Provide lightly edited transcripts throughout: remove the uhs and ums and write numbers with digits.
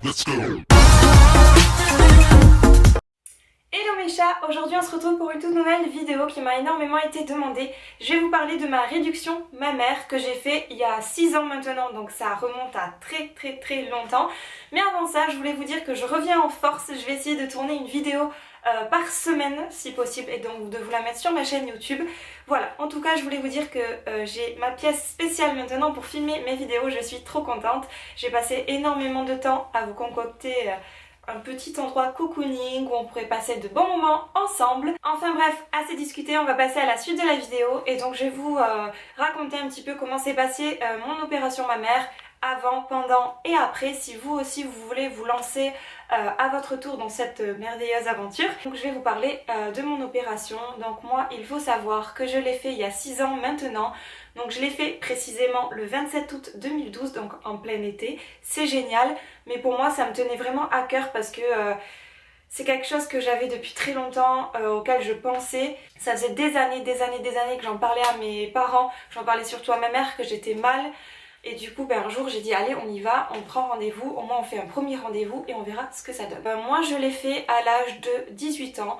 Let's go. Hello mes chats, aujourd'hui on se retrouve pour une toute nouvelle vidéo qui m'a énormément été demandée. Je vais vous parler de ma réduction mammaire que j'ai fait il y a 6 ans maintenant, donc ça remonte à très longtemps. Mais avant ça, je voulais vous dire que je reviens en force, je vais essayer de tourner une vidéo par semaine si possible et donc de vous la mettre sur ma chaîne YouTube. Voilà, en tout cas je voulais vous dire que j'ai ma pièce spéciale maintenant pour filmer mes vidéos, je suis trop contente. J'ai passé énormément de temps à vous concocter un petit endroit cocooning où on pourrait passer de bons moments ensemble. Enfin bref, assez discuté, on va passer à la suite de la vidéo et donc je vais vous raconter un petit peu comment s'est passée mon opération mammaire avant, pendant et après, si vous aussi vous voulez vous lancer à votre tour dans cette merveilleuse aventure. Donc je vais vous parler de mon opération. Donc moi, il faut savoir que je l'ai fait il y a 6 ans maintenant. Donc je l'ai fait précisément le 27 août 2012, donc en plein été. C'est génial, mais pour moi ça me tenait vraiment à cœur parce que c'est quelque chose que j'avais depuis très longtemps, auquel je pensais. Ça faisait des années que j'en parlais à mes parents, j'en parlais surtout à ma mère que j'étais mal. Et du coup, un jour, j'ai dit allez, on y va, on prend rendez-vous, au moins on fait un premier rendez-vous et on verra ce que ça donne. Moi, je l'ai fait à l'âge de 18 ans.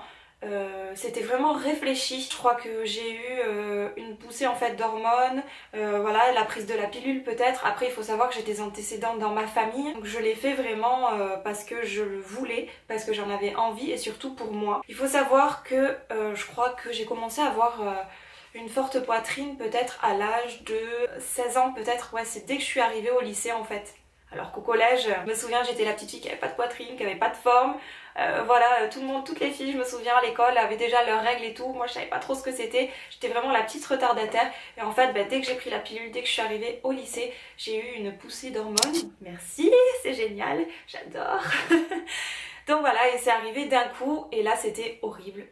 C'était vraiment réfléchi. Je crois que j'ai eu une poussée en fait d'hormones, voilà, la prise de la pilule peut-être. Après, il faut savoir que j'ai des antécédents dans ma famille. Donc je l'ai fait vraiment parce que je le voulais, parce que j'en avais envie et surtout pour moi. Il faut savoir que je crois que j'ai commencé à avoir une forte poitrine peut-être à l'âge de 16 ans peut-être, ouais, c'est dès que je suis arrivée au lycée en fait. Alors qu'au collège, je me souviens, j'étais la petite fille qui avait pas de poitrine, qui avait pas de forme. Voilà, tout le monde, toutes les filles, je me souviens, à l'école avaient déjà leurs règles et tout. Moi, je savais pas trop ce que c'était. J'étais vraiment la petite retardataire. Et en fait, dès que j'ai pris la pilule, dès que je suis arrivée au lycée, j'ai eu une poussée d'hormones. Merci, c'est génial, j'adore. Donc voilà, et c'est arrivé d'un coup, et là c'était horrible.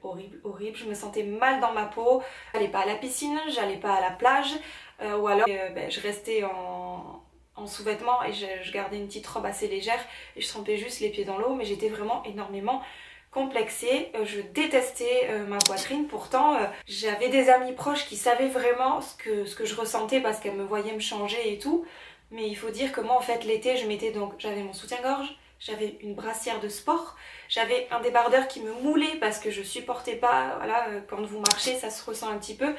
Je me sentais mal dans ma peau. J'allais pas à la piscine, j'allais pas à la plage, ou alors je restais en sous-vêtements et je gardais une petite robe assez légère et je trempais juste les pieds dans l'eau, mais j'étais vraiment énormément complexée. Je détestais ma poitrine, pourtant j'avais des amis proches qui savaient vraiment ce que je ressentais parce qu'elles me voyaient me changer et tout. Mais il faut dire que moi en fait l'été j'avais mon soutien-gorge, j'avais une brassière de sport, j'avais un débardeur qui me moulait parce que je supportais pas, voilà, quand vous marchez ça se ressent un petit peu.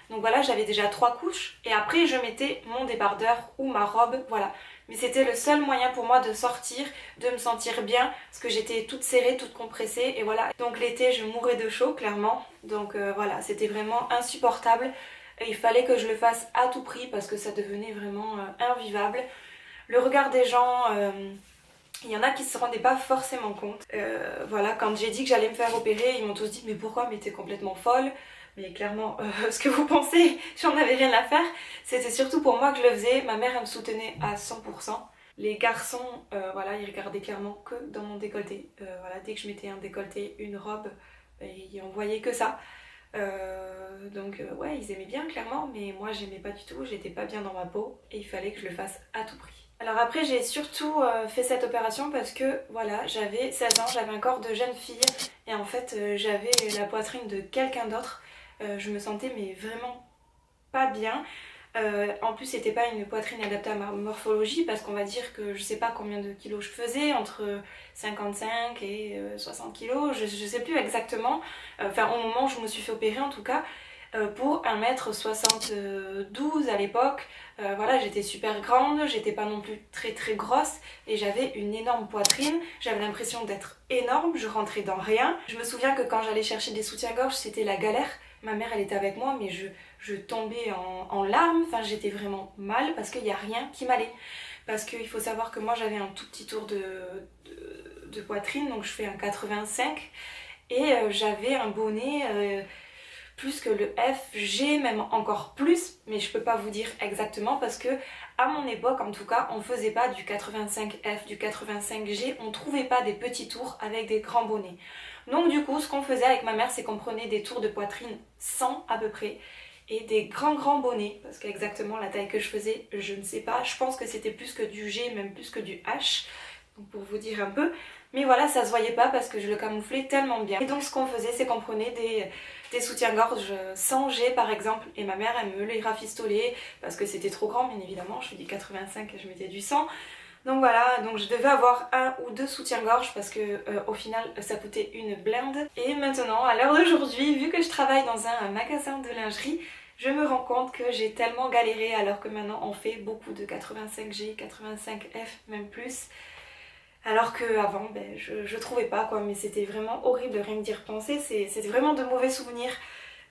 Donc voilà, j'avais déjà 3 couches et après je mettais mon débardeur ou ma robe, voilà. Mais c'était le seul moyen pour moi de sortir, de me sentir bien parce que j'étais toute serrée, toute compressée et voilà. Donc l'été je mourais de chaud clairement, donc voilà, c'était vraiment insupportable. Et il fallait que je le fasse à tout prix parce que ça devenait vraiment invivable. Le regard des gens... il y en a qui se rendaient pas forcément compte. Voilà, quand j'ai dit que j'allais me faire opérer, ils m'ont tous dit mais pourquoi, mais t'es complètement folle. Mais clairement, ce que vous pensez, j'en avais rien à faire. C'était surtout pour moi que je le faisais. Ma mère, elle me soutenait à 100%. Les garçons, voilà, ils regardaient clairement que dans mon décolleté. Voilà, dès que je mettais un décolleté, une robe, ils en voyaient que ça. Donc ouais, ils aimaient bien clairement, mais moi j'aimais pas du tout, j'étais pas bien dans ma peau et il fallait que je le fasse à tout prix. Alors après j'ai surtout fait cette opération parce que voilà, j'avais 16 ans, j'avais un corps de jeune fille et en fait j'avais la poitrine de quelqu'un d'autre. Je me sentais mais vraiment pas bien. En plus c'était pas une poitrine adaptée à ma morphologie parce qu'on va dire que je sais pas combien de kilos je faisais, entre 55 et 60 kilos, je sais plus exactement, enfin au moment où je me suis fait opérer en tout cas, pour 1m72 à l'époque. Voilà, j'étais super grande, j'étais pas non plus très grosse et j'avais une énorme poitrine, j'avais l'impression d'être énorme, je rentrais dans rien. Je me souviens que quand j'allais chercher des soutiens-gorge c'était la galère. Ma mère elle était avec moi mais je tombais en larmes, enfin j'étais vraiment mal parce qu'il n'y a rien qui m'allait. Parce qu'il faut savoir que moi j'avais un tout petit tour de poitrine, donc je fais un 85 et j'avais un bonnet plus que le F, G, même encore plus, mais je peux pas vous dire exactement parce que à mon époque en tout cas on faisait pas du 85F, du 85G, on trouvait pas des petits tours avec des grands bonnets. Donc du coup ce qu'on faisait avec ma mère c'est qu'on prenait des tours de poitrine 100 à peu près et des grands bonnets, parce qu'exactement la taille que je faisais je ne sais pas, je pense que c'était plus que du G, même plus que du H, donc pour vous dire un peu, mais voilà ça se voyait pas parce que je le camouflais tellement bien. Et donc ce qu'on faisait c'est qu'on prenait des soutiens-gorge sans G par exemple, et ma mère elle me les rafistolait parce que c'était trop grand bien évidemment, je fais du 85 et je mettais du 100. Donc voilà, donc je devais avoir un ou deux soutiens-gorge parce que au final ça coûtait une blinde. Et maintenant, à l'heure d'aujourd'hui, vu que je travaille dans un magasin de lingerie, je me rends compte que j'ai tellement galéré alors que maintenant on fait beaucoup de 85G, 85F, même plus. Alors qu'avant, je trouvais pas quoi, mais c'était vraiment horrible rien que d'y repenser, c'était vraiment de mauvais souvenirs.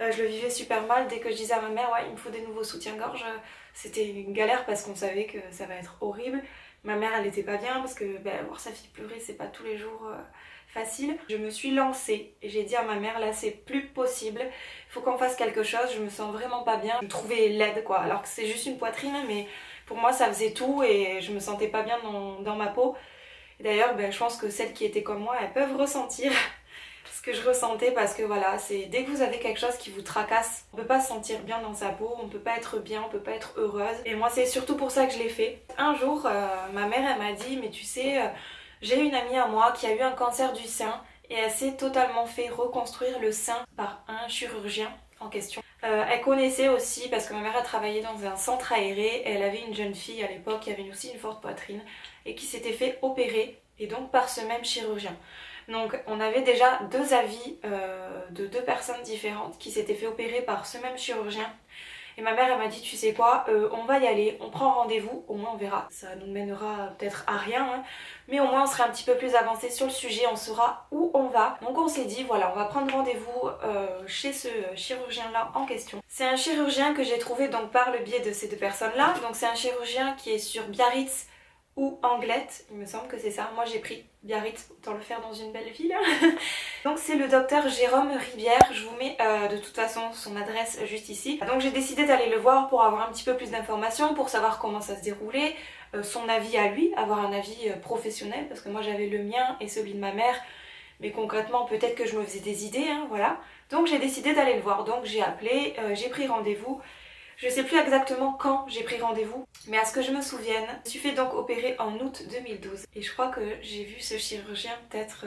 Je le vivais super mal, dès que je disais à ma mère ouais il me faut des nouveaux soutiens-gorge, c'était une galère parce qu'on savait que ça va être horrible. Ma mère elle était pas bien parce que voir sa fille pleurer c'est pas tous les jours facile. Je me suis lancée et j'ai dit à ma mère là c'est plus possible, il faut qu'on fasse quelque chose, je me sens vraiment pas bien. Je me trouvais laide quoi, alors que c'est juste une poitrine mais pour moi ça faisait tout et je me sentais pas bien dans ma peau. Et d'ailleurs je pense que celles qui étaient comme moi elles peuvent ressentir ce que je ressentais parce que voilà, c'est dès que vous avez quelque chose qui vous tracasse, on peut pas se sentir bien dans sa peau, on peut pas être bien, on peut pas être heureuse. Et moi c'est surtout pour ça que je l'ai fait. Un jour, ma mère elle m'a dit mais tu sais, j'ai une amie à moi qui a eu un cancer du sein et elle s'est totalement fait reconstruire le sein par un chirurgien en question. Elle connaissait aussi parce que ma mère a travaillé dans un centre aéré et elle avait une jeune fille à l'époque qui avait aussi une forte poitrine et qui s'était fait opérer et donc par ce même chirurgien. Donc on avait déjà deux avis de deux personnes différentes qui s'étaient fait opérer par ce même chirurgien. Et ma mère elle m'a dit tu sais quoi, on va y aller, on prend rendez-vous, au moins on verra. Ça nous mènera peut-être à rien, hein, mais au moins on sera un petit peu plus avancé sur le sujet, on saura où on va. Donc on s'est dit voilà on va prendre rendez-vous chez ce chirurgien là en question. C'est un chirurgien que j'ai trouvé donc par le biais de ces deux personnes là. Donc c'est un chirurgien qui est sur Biarritz ou Anglette, il me semble que c'est ça. Moi j'ai pris Biarritz, autant le faire dans une belle ville. Donc c'est le docteur Jérôme Rivière, je vous mets de toute façon son adresse juste ici. Donc j'ai décidé d'aller le voir pour avoir un petit peu plus d'informations, pour savoir comment ça se déroulait, son avis à lui, avoir un avis professionnel, parce que moi j'avais le mien et celui de ma mère, mais concrètement peut-être que je me faisais des idées, hein, voilà. Donc j'ai décidé d'aller le voir, donc j'ai appelé, j'ai pris rendez-vous. Je sais plus exactement quand j'ai pris rendez-vous, mais à ce que je me souvienne, je me suis fait donc opérer en août 2012. Et je crois que j'ai vu ce chirurgien peut-être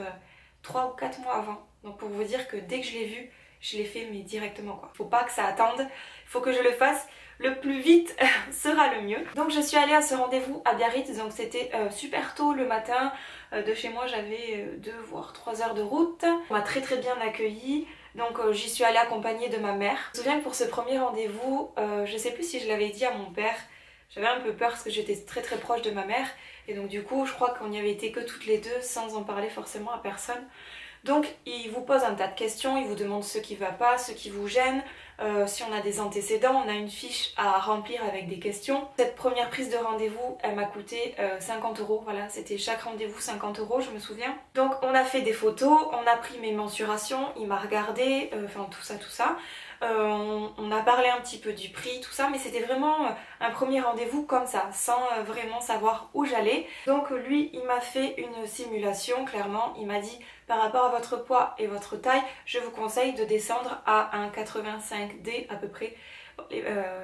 3 ou 4 mois avant. Donc pour vous dire que dès que je l'ai vu, je l'ai fait mais directement quoi. Faut pas que ça attende, il faut que je le fasse le plus vite sera le mieux. Donc je suis allée à ce rendez-vous à Biarritz, donc c'était super tôt le matin. De chez moi j'avais 2 voire 3 heures de route. On m'a très bien accueillie. Donc j'y suis allée accompagnée de ma mère. Je me souviens que pour ce premier rendez-vous, je sais plus si je l'avais dit à mon père, j'avais un peu peur parce que j'étais très proche de ma mère. Et donc du coup je crois qu'on n'y avait été que toutes les deux sans en parler forcément à personne. Donc il vous pose un tas de questions, il vous demande ce qui va pas, ce qui vous gêne, si on a des antécédents, on a une fiche à remplir avec des questions. Cette première prise de rendez-vous, elle m'a coûté 50 €, voilà, c'était chaque rendez-vous 50 € je me souviens. Donc on a fait des photos, on a pris mes mensurations, il m'a regardé, enfin tout ça. On a parlé un petit peu du prix, tout ça, mais c'était vraiment un premier rendez-vous comme ça, sans vraiment savoir où j'allais. Donc lui, il m'a fait une simulation, clairement, il m'a dit par rapport à votre poids et votre taille, je vous conseille de descendre à un 85D à peu près.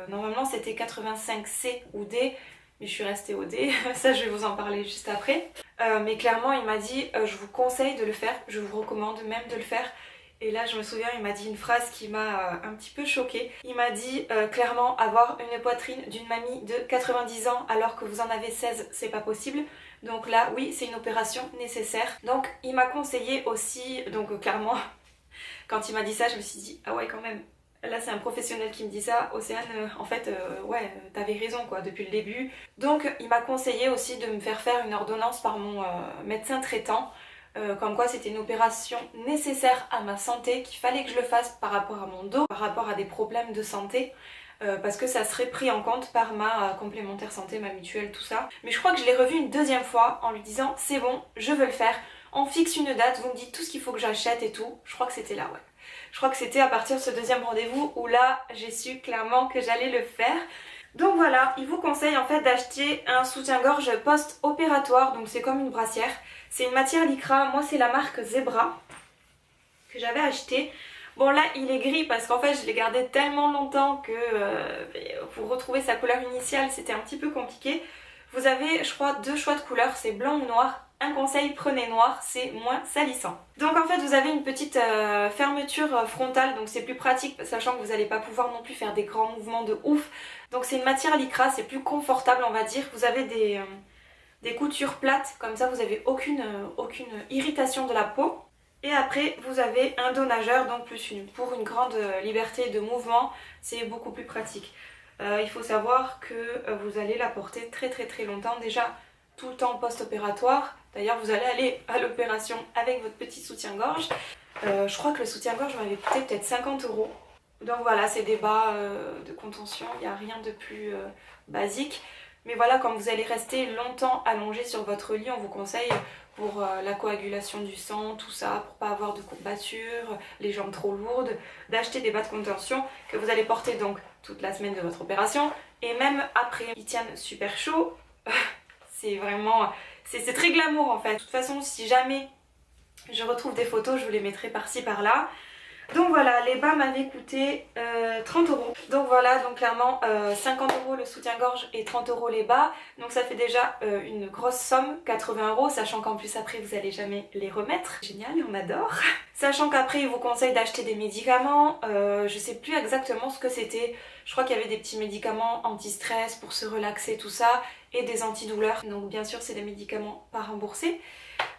Normalement c'était 85C ou D, mais je suis restée au D, ça je vais vous en parler juste après. Mais clairement il m'a dit je vous conseille de le faire, je vous recommande même de le faire. Et là je me souviens il m'a dit une phrase qui m'a un petit peu choquée. Il m'a dit clairement avoir une poitrine d'une mamie de 90 ans alors que vous en avez 16 c'est pas possible. Donc là oui c'est une opération nécessaire. Donc il m'a conseillé aussi, donc clairement quand il m'a dit ça je me suis dit ah ouais quand même. Là c'est un professionnel qui me dit ça, Océane, en fait ouais t'avais raison quoi depuis le début. Donc il m'a conseillé aussi de me faire une ordonnance par mon médecin traitant. Comme quoi c'était une opération nécessaire à ma santé, qu'il fallait que je le fasse par rapport à mon dos, par rapport à des problèmes de santé, parce que ça serait pris en compte par ma complémentaire santé, ma mutuelle, tout ça. Mais je crois que je l'ai revu une deuxième fois en lui disant c'est bon, je veux le faire, on fixe une date, vous me dites tout ce qu'il faut que j'achète et tout. Je crois que c'était là, ouais. Je crois que c'était à partir de ce deuxième rendez-vous où là j'ai su clairement que j'allais le faire. Donc voilà, il vous conseille en fait d'acheter un soutien-gorge post-opératoire, donc c'est comme une brassière. C'est une matière lycra, moi c'est la marque Zebra que j'avais acheté. Bon là il est gris parce qu'en fait je l'ai gardé tellement longtemps que pour retrouver sa couleur initiale c'était un petit peu compliqué. Vous avez je crois 2 choix de couleurs, c'est blanc ou noir. Un conseil, prenez noir, c'est moins salissant. Donc en fait vous avez une petite fermeture frontale, donc c'est plus pratique sachant que vous n'allez pas pouvoir non plus faire des grands mouvements de ouf. Donc c'est une matière lycra, c'est plus confortable on va dire. Vous avez des des coutures plates, comme ça vous n'avez aucune irritation de la peau. Et après vous avez un dos nageur, donc pour une grande liberté de mouvement, c'est beaucoup plus pratique. Il faut savoir que vous allez la porter très longtemps, déjà tout le temps post-opératoire. D'ailleurs vous allez aller à l'opération avec votre petit soutien-gorge. Je crois que le soutien-gorge m'avait coûté peut-être 50 €. Donc voilà, c'est des bas de contention, il n'y a rien de plus basique. Mais voilà, quand vous allez rester longtemps allongé sur votre lit, on vous conseille pour la coagulation du sang, tout ça, pour pas avoir de courbatures, les jambes trop lourdes, d'acheter des bas de contention que vous allez porter donc toute la semaine de votre opération et même après. Ils tiennent super chaud, c'est vraiment, c'est très glamour en fait. De toute façon, si jamais je retrouve des photos, je vous les mettrai par-ci par-là. Donc voilà, les bas m'avaient coûté 30 €. Donc voilà, donc clairement 50 € le soutien-gorge et 30 € les bas. Donc ça fait déjà une grosse somme, 80 €, sachant qu'en plus après vous allez jamais les remettre. Génial, on adore. Sachant qu'après il vous conseille d'acheter des médicaments. Je sais plus exactement ce que c'était. Je crois qu'il y avait des petits médicaments anti-stress pour se relaxer, tout ça. Et des antidouleurs. Donc bien sûr c'est des médicaments pas remboursés.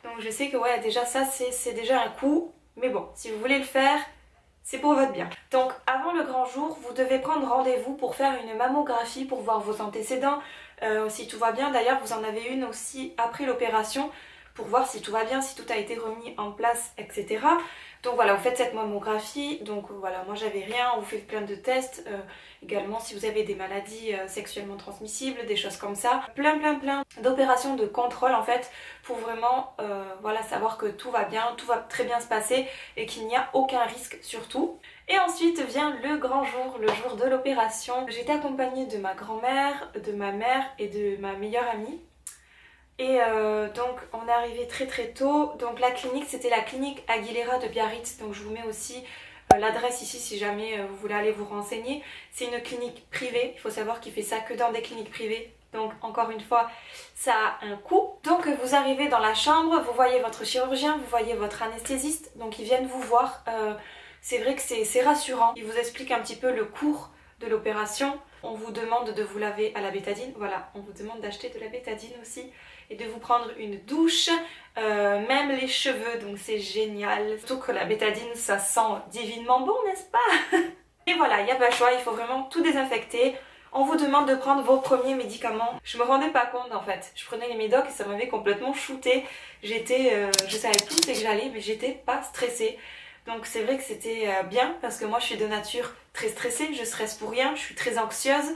Donc je sais que ouais, déjà ça c'est déjà un coût. Mais bon, si vous voulez le faire, c'est pour votre bien. Donc avant le grand jour, vous devez prendre rendez-vous pour faire une mammographie pour voir vos antécédents, si tout va bien. D'ailleurs vous en avez une aussi après l'opération pour voir si tout va bien, si tout a été remis en place, etc. Donc voilà, vous faites cette mammographie. Donc voilà, moi j'avais rien, on vous fait plein de tests. Également si vous avez des maladies sexuellement transmissibles, des choses comme ça. Plein d'opérations de contrôle en fait pour vraiment voilà, savoir que tout va bien, tout va très bien se passer et qu'il n'y a aucun risque surtout. Et ensuite vient le grand jour, le jour de l'opération. J'étais accompagnée de ma grand-mère, de ma mère et de ma meilleure amie. Et donc on est arrivé très tôt. Donc la clinique, c'était la clinique Aguilera de Biarritz. Donc je vous mets aussi l'adresse ici si jamais vous voulez aller vous renseigner. C'est une clinique privée, il faut savoir qu'il fait ça que dans des cliniques privées. Donc encore une fois, ça a un coût. Donc vous arrivez dans la chambre, vous voyez votre chirurgien, vous voyez votre anesthésiste. Donc ils viennent vous voir. C'est vrai que c'est rassurant. Ils vous expliquent un petit peu le cours de l'opération. On vous demande de vous laver à la bétadine. Voilà, on vous demande d'acheter de la bétadine aussi. Et de vous prendre une douche, même les cheveux, donc c'est génial. Surtout que la bétadine, ça sent divinement bon, n'est-ce pas? Et voilà, il n'y a pas le choix, il faut vraiment tout désinfecter. On vous demande de prendre vos premiers médicaments. Je me rendais pas compte en fait. Je prenais les médocs et ça m'avait complètement shootée. Je savais plus où c'est que j'allais, mais j'étais pas stressée. Donc c'est vrai que c'était bien parce que moi je suis de nature très stressée, je stresse pour rien, je suis très anxieuse.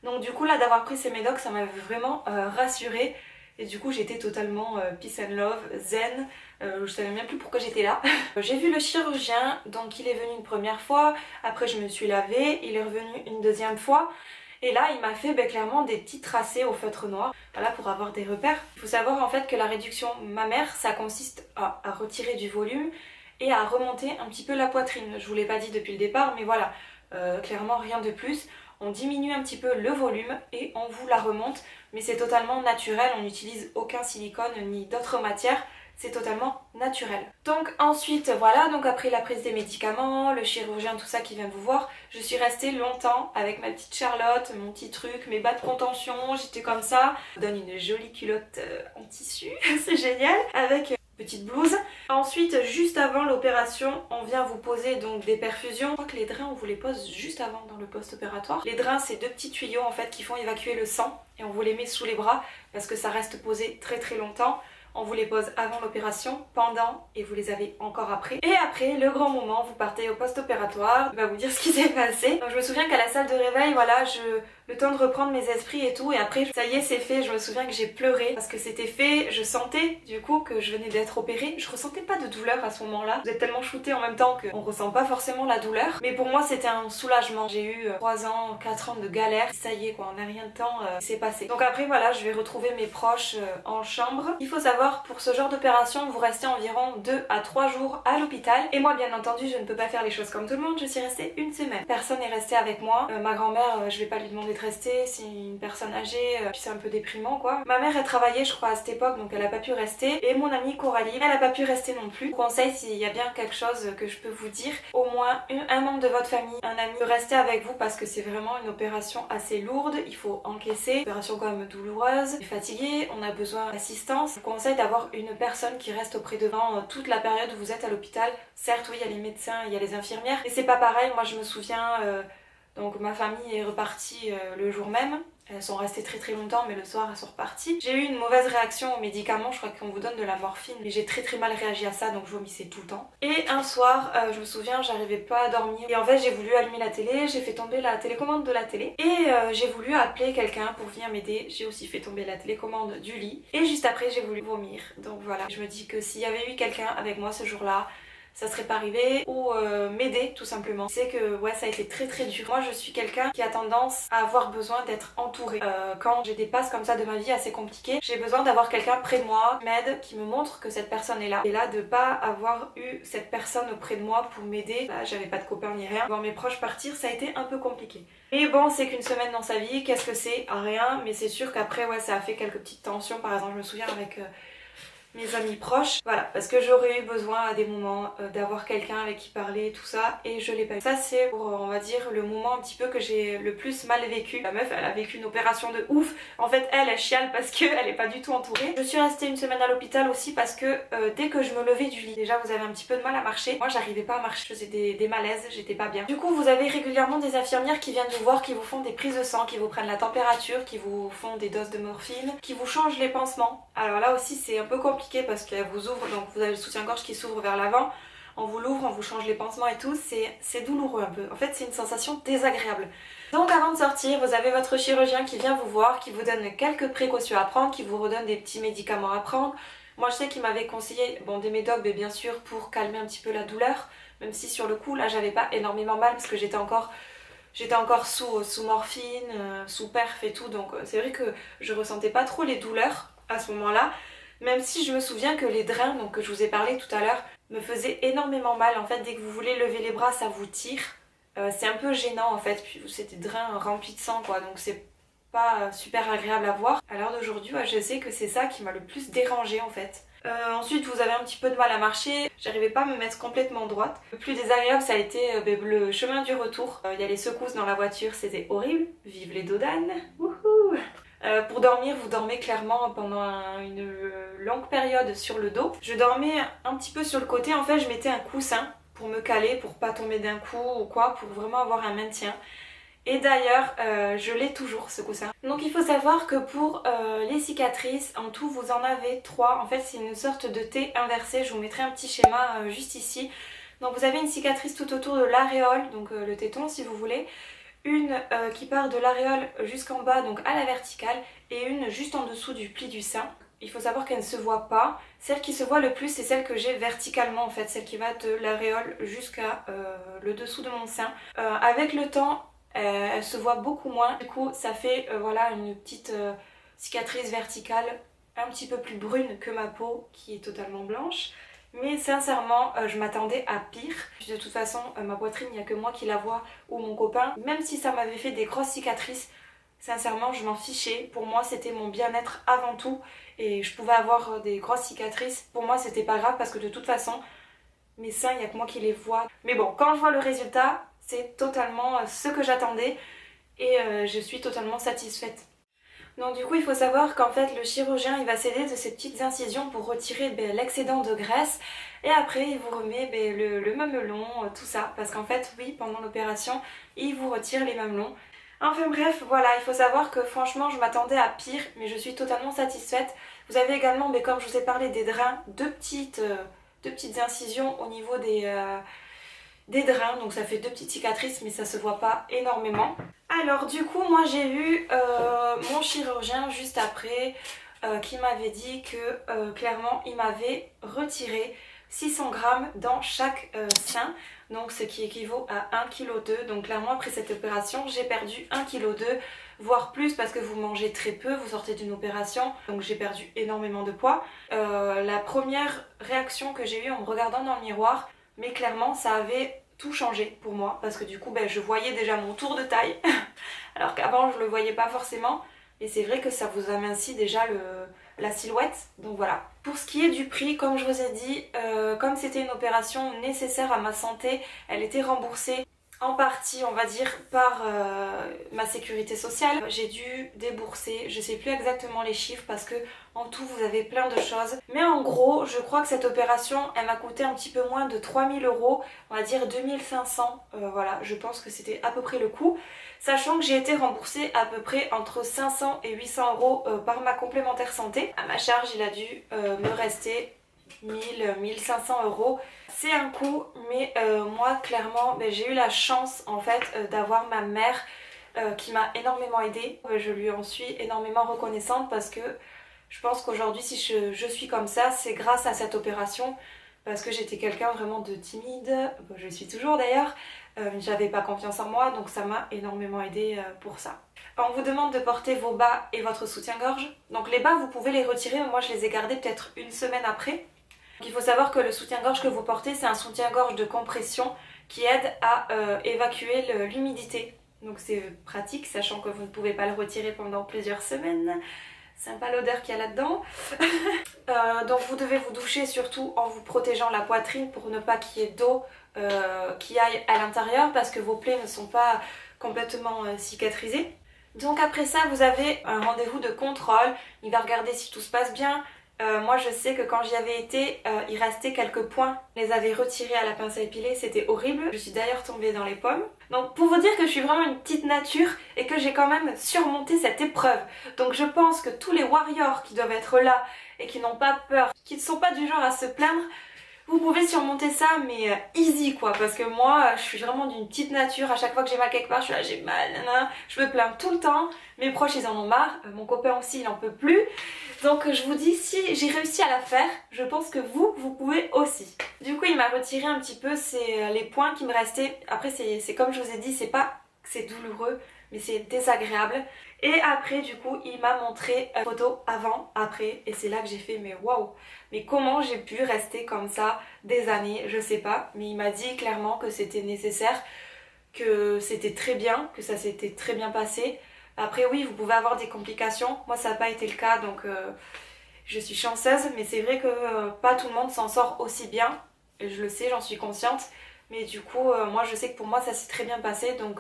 Donc du coup là d'avoir pris ces médocs, ça m'avait vraiment rassurée. Et du coup j'étais totalement peace and love, zen, je savais même plus pourquoi j'étais là. J'ai vu le chirurgien, donc il est venu une première fois, après je me suis lavée, il est revenu une deuxième fois. Et là il m'a fait clairement des petits tracés au feutre noir, voilà, pour avoir des repères. Il faut savoir en fait que la réduction mammaire, ça consiste à retirer du volume et à remonter un petit peu la poitrine. Je vous l'ai pas dit depuis le départ, mais voilà, clairement rien de plus. On diminue un petit peu le volume et on vous la remonte, mais c'est totalement naturel, on n'utilise aucun silicone ni d'autres matières, c'est totalement naturel. Donc ensuite, voilà, donc après la prise des médicaments, le chirurgien, tout ça qui vient vous voir, je suis restée longtemps avec ma petite Charlotte, mon petit truc, mes bas de contention, j'étais comme ça. Je vous donne une jolie culotte en tissu, c'est génial, avec petite blouse. Ensuite, juste avant l'opération, on vient vous poser donc des perfusions. Je crois que les drains, on vous les pose juste avant dans le post-opératoire. Les drains, c'est deux petits tuyaux en fait qui font évacuer le sang et on vous les met sous les bras parce que ça reste posé très longtemps. On vous les pose avant l'opération, pendant et vous les avez encore après. Et après, le grand moment, vous partez au post-opératoire. Il va vous dire ce qui s'est passé. Donc je me souviens qu'à la salle de réveil, voilà, le temps de reprendre mes esprits et tout. Et après, ça y est, c'est fait. Je me souviens que j'ai pleuré parce que c'était fait. Je sentais du coup que je venais d'être opérée. Je ressentais pas de douleur à ce moment-là. Vous êtes tellement shooté en même temps qu'on ressent pas forcément la douleur. Mais pour moi, c'était un soulagement. J'ai eu 3 ans, 4 ans de galère. Ça y est quoi, en un rien de temps, c'est passé. Donc après, voilà, je vais retrouver mes proches en chambre. Il faut savoir savoir, pour ce genre d'opération, vous restez environ 2 à 3 jours à l'hôpital. Et moi, bien entendu, je ne peux pas faire les choses comme tout le monde, je suis restée une semaine. Personne n'est resté avec moi. Ma grand-mère, je vais pas lui demander de rester, c'est une personne âgée, puis c'est un peu déprimant quoi. Ma mère, elle travaillait, je crois, à cette époque, donc elle a pas pu rester. Et mon amie Coralie, elle a pas pu rester non plus. Je vous conseille, s'il y a bien quelque chose que je peux vous dire, au moins un membre de votre famille, un ami, de rester avec vous parce que c'est vraiment une opération assez lourde. Il faut encaisser, opération quand même douloureuse, on est fatigué, on a besoin d'assistance. Je vous conseille d'avoir une personne qui reste auprès de vous toute la période où vous êtes à l'hôpital. Certes, oui, il y a les médecins, il y a les infirmières, mais c'est pas pareil. Moi, je me souviens, donc ma famille est repartie le jour même. Elles sont restées très longtemps, mais le soir elles sont reparties. J'ai eu une mauvaise réaction aux médicaments, je crois qu'on vous donne de la morphine, mais j'ai très mal réagi à ça, donc je vomissais tout le temps. Et un soir, je me souviens, j'arrivais pas à dormir, et en fait j'ai voulu allumer la télé, j'ai fait tomber la télécommande de la télé, et j'ai voulu appeler quelqu'un pour venir m'aider. J'ai aussi fait tomber la télécommande du lit, et juste après j'ai voulu vomir. Donc voilà, je me dis que s'il y avait eu quelqu'un avec moi ce jour-là, ça serait pas arrivé, ou m'aider tout simplement. C'est que ouais, ça a été très dur. Moi je suis quelqu'un qui a tendance à avoir besoin d'être entourée. Quand j'ai des passes comme ça de ma vie assez compliquées, j'ai besoin d'avoir quelqu'un près de moi, qui m'aide, qui me montre que cette personne est là. Et là, de pas avoir eu cette personne auprès de moi pour m'aider, là j'avais pas de copain ni rien. Voir mes proches partir, ça a été un peu compliqué. Et bon, c'est qu'une semaine dans sa vie, qu'est-ce que c'est? Rien, mais c'est sûr qu'après ouais, ça a fait quelques petites tensions. Par exemple, je me souviens avec mes amis proches, voilà, parce que j'aurais eu besoin à des moments d'avoir quelqu'un avec qui parler, tout ça, et je l'ai pas eu. Ça c'est pour, on va dire, le moment un petit peu que j'ai le plus mal vécu. La meuf, elle a vécu une opération de ouf. En fait, elle chiale parce qu'elle est pas du tout entourée. Je suis restée une semaine à l'hôpital aussi parce que dès que je me levais du lit, déjà vous avez un petit peu de mal à marcher. Moi, j'arrivais pas à marcher, je faisais des malaises, j'étais pas bien. Du coup, vous avez régulièrement des infirmières qui viennent vous voir, qui vous font des prises de sang, qui vous prennent la température, qui vous font des doses de morphine, qui vous changent les pansements. Alors là aussi, c'est un peu compliqué parce qu'elle vous ouvre, donc vous avez le soutien-gorge qui s'ouvre vers l'avant, on vous l'ouvre, on vous change les pansements et tout, c'est douloureux un peu. En fait, c'est une sensation désagréable. Donc avant de sortir, vous avez votre chirurgien qui vient vous voir, qui vous donne quelques précautions à prendre, qui vous redonne des petits médicaments à prendre. Moi je sais qu'il m'avait conseillé des médocs, mais bien sûr pour calmer un petit peu la douleur, même si sur le coup là j'avais pas énormément mal parce que j'étais encore sous morphine, sous perf et tout, donc c'est vrai que je ressentais pas trop les douleurs à ce moment-là. Même si je me souviens que les drains, donc que je vous ai parlé tout à l'heure, me faisaient énormément mal. En fait, dès que vous voulez lever les bras, ça vous tire. C'est un peu gênant en fait. Puis c'est des drains remplis de sang quoi, donc c'est pas super agréable à voir. À l'heure d'aujourd'hui, je sais que c'est ça qui m'a le plus dérangée en fait. Ensuite, vous avez un petit peu de mal à marcher. J'arrivais pas à me mettre complètement droite. Le plus désagréable, ça a été le chemin du retour. Il y a les secousses dans la voiture, c'était horrible. Vive les dodanes. Wouhou. Pour dormir, vous dormez clairement pendant une longue période sur le dos. Je dormais un petit peu sur le côté, en fait je mettais un coussin pour me caler, pour pas tomber d'un coup ou quoi, pour vraiment avoir un maintien. Et d'ailleurs, je l'ai toujours ce coussin. Donc il faut savoir que pour les cicatrices, en tout vous en avez 3. En fait c'est une sorte de T inversé, je vous mettrai un petit schéma juste ici. Donc vous avez une cicatrice tout autour de l'aréole, donc le téton si vous voulez. Une qui part de l'aréole jusqu'en bas, donc à la verticale, et une juste en dessous du pli du sein. Il faut savoir qu'elle ne se voit pas. Celle qui se voit le plus, c'est celle que j'ai verticalement en fait, celle qui va de l'aréole jusqu'à le dessous de mon sein. Avec le temps, elle se voit beaucoup moins. Du coup, ça fait voilà une petite cicatrice verticale un petit peu plus brune que ma peau qui est totalement blanche. Mais sincèrement, je m'attendais à pire. De toute façon, ma poitrine, il n'y a que moi qui la vois ou mon copain. Même si ça m'avait fait des grosses cicatrices, sincèrement, je m'en fichais. Pour moi, c'était mon bien-être avant tout. Et je pouvais avoir des grosses cicatrices. Pour moi, c'était pas grave parce que de toute façon, mes seins, il n'y a que moi qui les vois. Mais bon, quand je vois le résultat, c'est totalement ce que j'attendais. Et je suis totalement satisfaite. Donc du coup il faut savoir qu'en fait le chirurgien il va s'aider de ces petites incisions pour retirer l'excédent de graisse et après il vous remet le mamelon, tout ça, parce qu'en fait oui pendant l'opération il vous retire les mamelons. Enfin bref voilà, il faut savoir que franchement je m'attendais à pire mais je suis totalement satisfaite. Vous avez également, comme je vous ai parlé des drains, deux petites incisions au niveau des drains, donc ça fait 2 petites cicatrices mais ça se voit pas énormément. Alors du coup moi j'ai eu mon chirurgien juste après qui m'avait dit que clairement il m'avait retiré 600 grammes dans chaque sein, donc ce qui équivaut à 1,2 kg. Donc clairement après cette opération j'ai perdu 1,2 kg voire plus parce que vous mangez très peu, vous sortez d'une opération, donc j'ai perdu énormément de poids. La première réaction que j'ai eue en me regardant dans le miroir, mais clairement ça avait tout changé pour moi parce que du coup je voyais déjà mon tour de taille alors qu'avant je le voyais pas forcément et c'est vrai que ça vous amincit déjà la silhouette, donc voilà. Pour ce qui est du prix, comme je vous ai dit, comme c'était une opération nécessaire à ma santé, elle était remboursée en partie, on va dire, par ma sécurité sociale. J'ai dû débourser, je sais plus exactement les chiffres parce que en tout vous avez plein de choses. Mais en gros, je crois que cette opération, elle m'a coûté un petit peu moins de 3000 €, on va dire 2500. Voilà, je pense que c'était à peu près le coût. Sachant que j'ai été remboursée à peu près entre 500 et 800 € par ma complémentaire santé. À ma charge, il a dû me rester 1500 €. C'est un coût, mais moi clairement j'ai eu la chance en fait d'avoir ma mère qui m'a énormément aidée. Je lui en suis énormément reconnaissante parce que je pense qu'aujourd'hui si je suis comme ça, c'est grâce à cette opération parce que j'étais quelqu'un vraiment de timide, je le suis toujours d'ailleurs, j'avais pas confiance en moi donc ça m'a énormément aidée pour ça. On vous demande de porter vos bas et votre soutien-gorge. Donc les bas vous pouvez les retirer, mais moi je les ai gardés peut-être une semaine après. Il faut savoir que le soutien-gorge que vous portez, c'est un soutien-gorge de compression qui aide à évacuer l'humidité. Donc c'est pratique, sachant que vous ne pouvez pas le retirer pendant plusieurs semaines. Sympa l'odeur qu'il y a là-dedans. Donc vous devez vous doucher surtout en vous protégeant la poitrine pour ne pas qu'il y ait d'eau qui aille à l'intérieur parce que vos plaies ne sont pas complètement cicatrisées. Donc après ça, vous avez un rendez-vous de contrôle. Il va regarder si tout se passe bien. Moi je sais que quand j'y avais été, il restait quelques points. Je les avais retirés à la pince à épiler, c'était horrible. Je suis d'ailleurs tombée dans les pommes. Donc pour vous dire que je suis vraiment une petite nature et que j'ai quand même surmonté cette épreuve. Donc je pense que tous les warriors qui doivent être là et qui n'ont pas peur, qui ne sont pas du genre à se plaindre, vous pouvez surmonter ça mais easy quoi, parce que moi je suis vraiment d'une petite nature. À chaque fois que j'ai mal quelque part je suis là j'ai mal, nanana. Je me plains tout le temps, mes proches ils en ont marre, mon copain aussi il en peut plus. Donc je vous dis, si j'ai réussi à la faire, je pense que vous pouvez aussi. Du coup il m'a retiré un petit peu les points qui me restaient. Après c'est comme je vous ai dit, c'est pas que c'est douloureux mais c'est désagréable. Et après du coup il m'a montré une photo avant, après, et c'est là que j'ai fait mais waouh, mais comment j'ai pu rester comme ça des années, je sais pas. Mais il m'a dit clairement que c'était nécessaire, que c'était très bien, que ça s'était très bien passé. Après oui, vous pouvez avoir des complications, moi ça n'a pas été le cas donc je suis chanceuse, mais c'est vrai que pas tout le monde s'en sort aussi bien, et je le sais, j'en suis consciente, mais du coup moi je sais que pour moi ça s'est très bien passé donc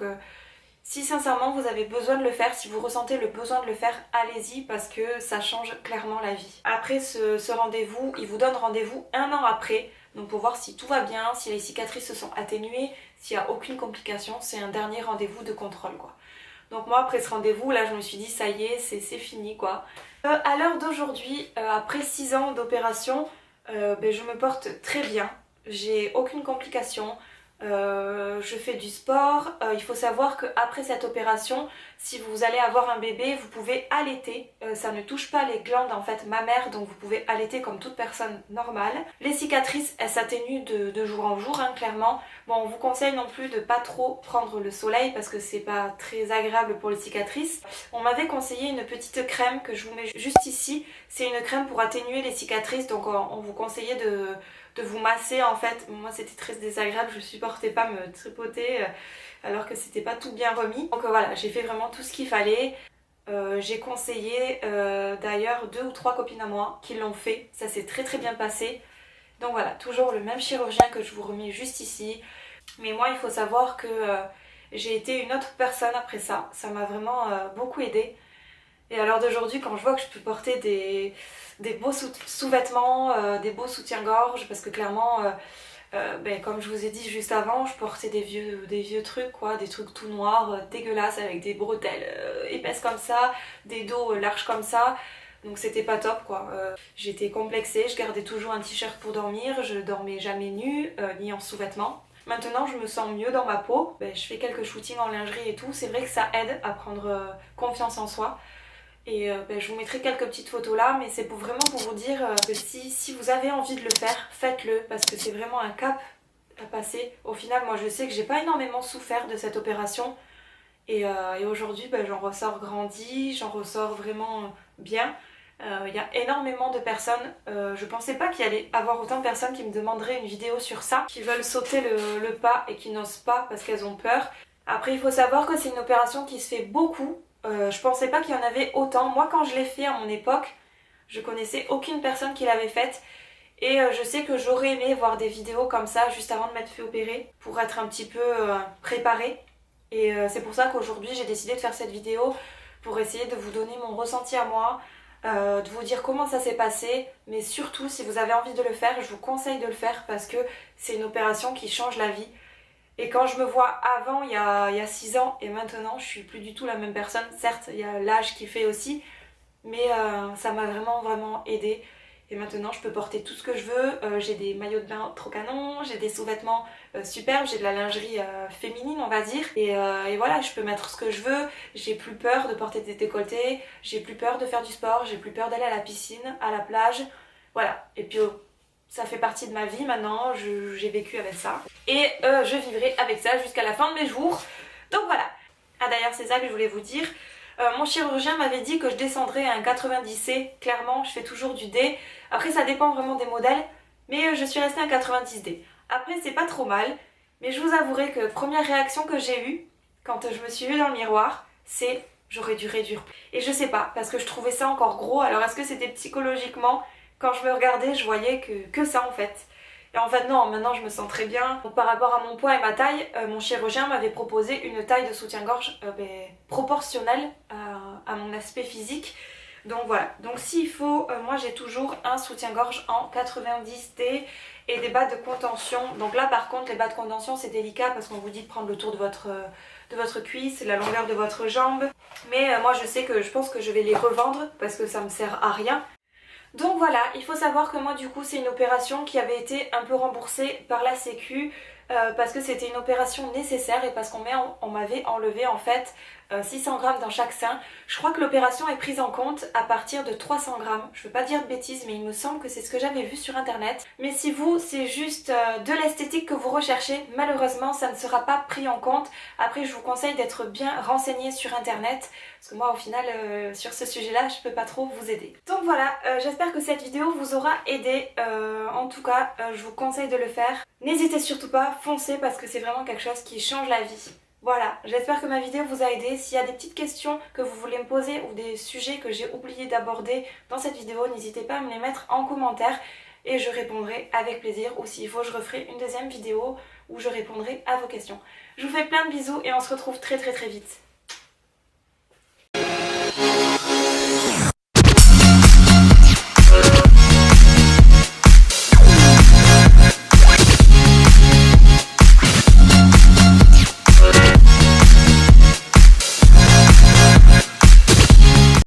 si sincèrement vous avez besoin de le faire, si vous ressentez le besoin de le faire, allez-y parce que ça change clairement la vie. Après ce rendez-vous, il vous donne rendez-vous un an après, donc pour voir si tout va bien, si les cicatrices se sont atténuées, s'il n'y a aucune complication, c'est un dernier rendez-vous de contrôle quoi. Donc moi après ce rendez-vous, là je me suis dit ça y est, c'est fini quoi. À l'heure d'aujourd'hui, après 6 ans d'opération, je me porte très bien, j'ai aucune complication. Je fais du sport. Il faut savoir qu'après cette opération, si vous allez avoir un bébé, vous pouvez allaiter. Ça ne touche pas les glandes en fait mammaires, donc vous pouvez allaiter comme toute personne normale. Les cicatrices, elles s'atténuent de jour en jour, hein, clairement. Bon, on vous conseille non plus de pas trop prendre le soleil parce que c'est pas très agréable pour les cicatrices. On m'avait conseillé une petite crème que je vous mets juste ici. C'est une crème pour atténuer les cicatrices, donc on vous conseillait de vous masser en fait. Moi c'était très désagréable, je supportais pas me tripoter alors que c'était pas tout bien remis. Donc voilà, j'ai fait vraiment tout ce qu'il fallait. J'ai conseillé d'ailleurs 2 ou 3 copines à moi qui l'ont fait, ça s'est très très bien passé. Donc voilà, toujours le même chirurgien que je vous remets juste ici. Mais moi il faut savoir que j'ai été une autre personne après ça, ça m'a vraiment beaucoup aidée. Et à l'heure d'aujourd'hui, quand je vois que je peux porter des beaux sous-vêtements, des beaux soutiens-gorge, parce que clairement, comme je vous ai dit juste avant, je portais des vieux trucs, quoi, des trucs tout noirs, dégueulasses, avec des bretelles épaisses comme ça, des dos larges comme ça. Donc c'était pas top quoi. J'étais complexée, je gardais toujours un t-shirt pour dormir, je dormais jamais nue, ni en sous-vêtements. Maintenant je me sens mieux dans ma peau, je fais quelques shootings en lingerie et tout, c'est vrai que ça aide à prendre confiance en soi. Et je vous mettrai quelques petites photos là, mais c'est vraiment pour vous dire que si vous avez envie de le faire, faites-le parce que c'est vraiment un cap à passer. Au final, moi je sais que j'ai pas énormément souffert de cette opération Et aujourd'hui j'en ressors grandie, j'en ressors vraiment bien. Il y a énormément de personnes, je pensais pas qu'il y allait avoir autant de personnes qui me demanderaient une vidéo sur ça, qui veulent sauter le pas et qui n'osent pas parce qu'elles ont peur. Après il faut savoir que c'est une opération qui se fait beaucoup, je pensais pas qu'il y en avait autant. Moi quand je l'ai fait à mon époque, je connaissais aucune personne qui l'avait faite. Et je sais que j'aurais aimé voir des vidéos comme ça juste avant de m'être fait opérer pour être un petit peu préparée. Et c'est pour ça qu'aujourd'hui j'ai décidé de faire cette vidéo pour essayer de vous donner mon ressenti à moi, de vous dire comment ça s'est passé. Mais surtout si vous avez envie de le faire, je vous conseille de le faire parce que c'est une opération qui change la vie. Et quand je me vois avant, il y a 6 ans et maintenant, je suis plus du tout la même personne. Certes, il y a l'âge qui fait aussi, mais ça m'a vraiment aidée. Et maintenant je peux porter tout ce que je veux, j'ai des maillots de bain trop canons, j'ai des sous-vêtements superbes, j'ai de la lingerie féminine on va dire. Et voilà, je peux mettre ce que je veux, j'ai plus peur de porter des décolletés, j'ai plus peur de faire du sport, j'ai plus peur d'aller à la piscine, à la plage. Voilà, et puis ça fait partie de ma vie maintenant, j'ai vécu avec ça. Et je vivrai avec ça jusqu'à la fin de mes jours. Donc voilà. Ah d'ailleurs c'est ça que je voulais vous dire. Mon chirurgien m'avait dit que je descendrais à un 90C, clairement je fais toujours du D. Après ça dépend vraiment des modèles, mais je suis restée à un 90D. Après c'est pas trop mal, mais je vous avouerai que première réaction que j'ai eue quand je me suis vue dans le miroir, c'est j'aurais dû réduire. Et je sais pas, parce que je trouvais ça encore gros, alors est-ce que c'était psychologiquement, quand je me regardais je voyais que ça en fait. Et en fait non, maintenant je me sens très bien. Donc, par rapport à mon poids et ma taille, mon chirurgien m'avait proposé une taille de soutien-gorge proportionnelle à mon aspect physique. Donc voilà, donc s'il faut, moi j'ai toujours un soutien-gorge en 90D et des bas de contention. Donc là par contre les bas de contention c'est délicat parce qu'on vous dit de prendre le tour de votre cuisse, la longueur de votre jambe. Mais moi je sais que je pense que je vais les revendre parce que ça me sert à rien. Donc voilà, il faut savoir que moi du coup c'est une opération qui avait été un peu remboursée par la sécu parce que c'était une opération nécessaire et parce qu'on m'avait enlevé en fait 600 grammes dans chaque sein. Je crois que l'opération est prise en compte à partir de 300 grammes. Je veux pas dire de bêtises mais il me semble que c'est ce que j'avais vu sur internet. Mais si vous c'est juste de l'esthétique que vous recherchez, malheureusement ça ne sera pas pris en compte. Après je vous conseille d'être bien renseigné sur internet parce que moi au final sur ce sujet là je peux pas trop vous aider. Donc voilà, j'espère que cette vidéo vous aura aidé. En tout cas je vous conseille de le faire. N'hésitez surtout pas, foncez parce que c'est vraiment quelque chose qui change la vie. Voilà, j'espère que ma vidéo vous a aidé. S'il y a des petites questions que vous voulez me poser ou des sujets que j'ai oublié d'aborder dans cette vidéo, n'hésitez pas à me les mettre en commentaire et je répondrai avec plaisir. Ou s'il faut, je referai une deuxième vidéo où je répondrai à vos questions. Je vous fais plein de bisous et on se retrouve très vite.